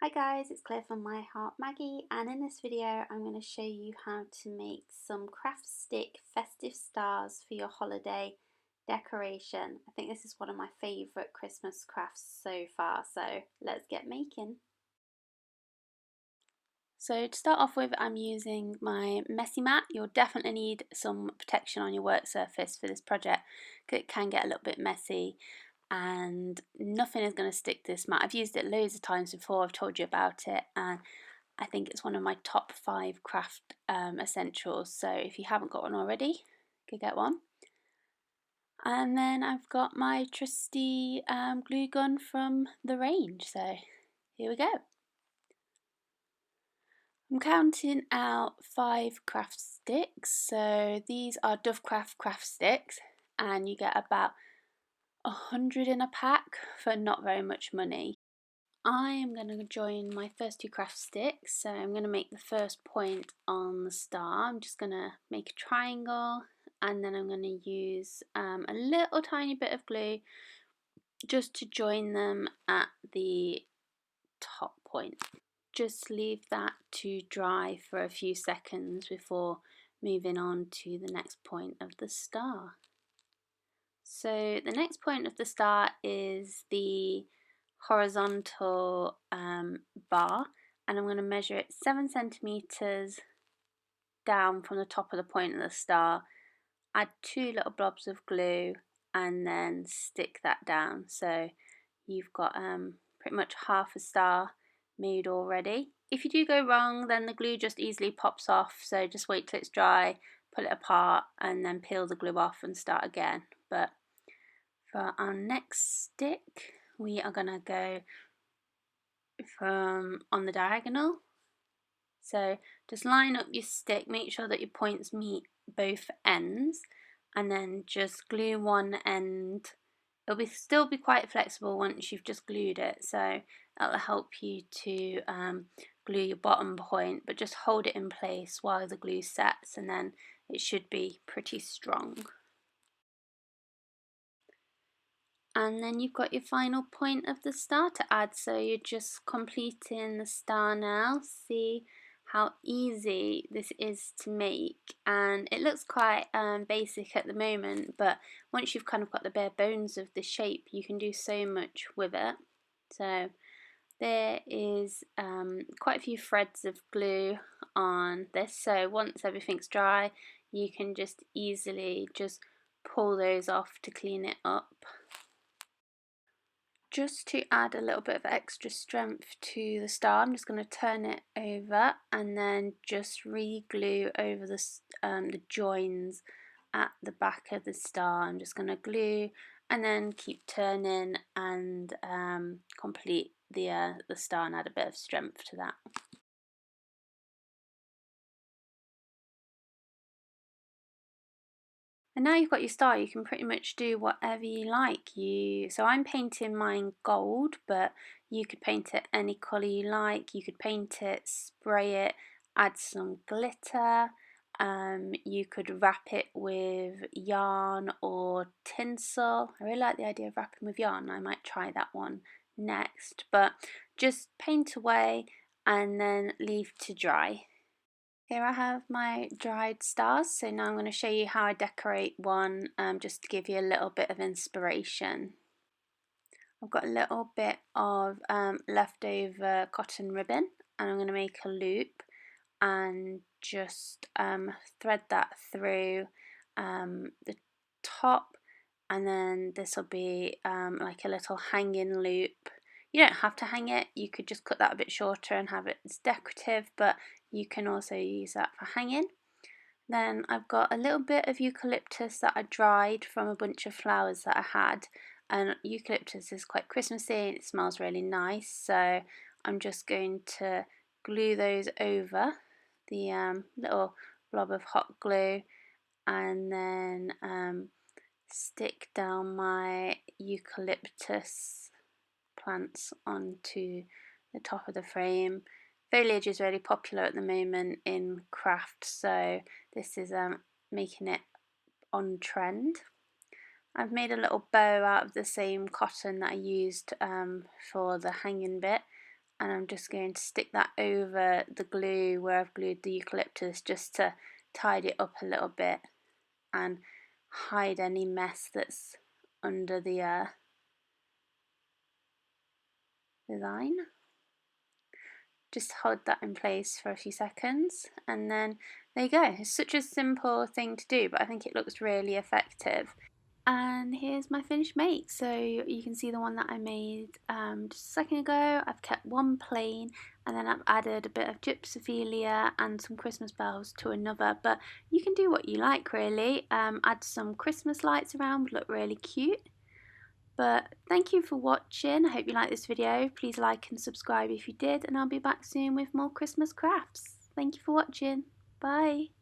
Hi guys, it's Claire from My Heart Maggie, and in this video I'm going to show you how to make some craft stick festive stars for your holiday decoration. I think this is one of my favourite Christmas crafts so far, so let's get making. So to start off with, I'm using my messy mat. You'll definitely need some protection on your work surface for this project because it can get a little bit messy and nothing is going to stick to this mat. I've used it loads of times before, I've told you about it, and I think it's one of my top 5 craft essentials, so if you haven't got one already, you could get one. And then I've got my trusty glue gun from the range, so here we go. I'm counting out 5 craft sticks, so these are Dovecraft craft sticks, and you get about 100 in a pack for not very much money. I am going to join my first 2 craft sticks, so I'm going to make the first point on the star. I'm just going to make a triangle, and then I'm going to use a little tiny bit of glue just to join them at the top point. Just leave that to dry for a few seconds before moving on to the next point of the star. So the next point of the star is the horizontal bar, and I'm going to measure it 7 centimeters down from the top of the point of the star, add 2 little blobs of glue, and then stick that down. So you've got pretty much half a star made already. If you do go wrong, then the glue just easily pops off, so just wait till it's dry, pull it apart, and then peel the glue off and start again. But for our next stick, we are going to go from on the diagonal. So just line up your stick, make sure that your points meet both ends, and then just glue one end. It'll still be quite flexible once you've just glued it, so that'll help you to glue your bottom point, but just hold it in place while the glue sets, and then it should be pretty strong. And then you've got your final point of the star to add, so you're just completing the star now. See how easy this is to make, and it looks quite basic at the moment, but once you've kind of got the bare bones of the shape, you can do so much with it. So there is quite a few threads of glue on this, so once everything's dry you can just easily just pull those off to clean it up. Just to add a little bit of extra strength to the star, I'm just going to turn it over and then just re-glue over the joins at the back of the star. I'm just going to glue and then keep turning and complete the star and add a bit of strength to that. And now you've got your star, you can pretty much do whatever you like. So I'm painting mine gold, but you could paint it any colour you like. You could paint it, spray it, add some glitter. You could wrap it with yarn or tinsel. I really like the idea of wrapping with yarn. I might try that one next. But just paint away and then leave to dry. Here I have my dried stars, so now I'm going to show you how I decorate one just to give you a little bit of inspiration. I've got a little bit of leftover cotton ribbon, and I'm going to make a loop and just thread that through the top, and then this will be like a little hanging loop. You don't have to hang it, you could just cut that a bit shorter and have it as decorative, but you can also use that for hanging. Then I've got a little bit of eucalyptus that I dried from a bunch of flowers that I had, and eucalyptus is quite Christmassy and it smells really nice, so I'm just going to glue those over the little blob of hot glue, and then stick down my eucalyptus plants onto the top of the frame. Foliage is really popular at the moment in craft, so this is making it on trend. I've made a little bow out of the same cotton that I used for the hanging bit, and I'm just going to stick that over the glue where I've glued the eucalyptus, just to tidy it up a little bit and hide any mess that's under the design. Just hold that in place for a few seconds, and then there you go. It's such a simple thing to do, but I think it looks really effective. And here's my finished make. So you can see the one that I made just a second ago. I've kept one plain, and then I've added a bit of gypsophilia and some Christmas bells to another, but you can do what you like really. Add some Christmas lights around, would look really cute. But thank you for watching. I hope you liked this video. Please like and subscribe if you did, and I'll be back soon with more Christmas crafts. Thank you for watching. Bye.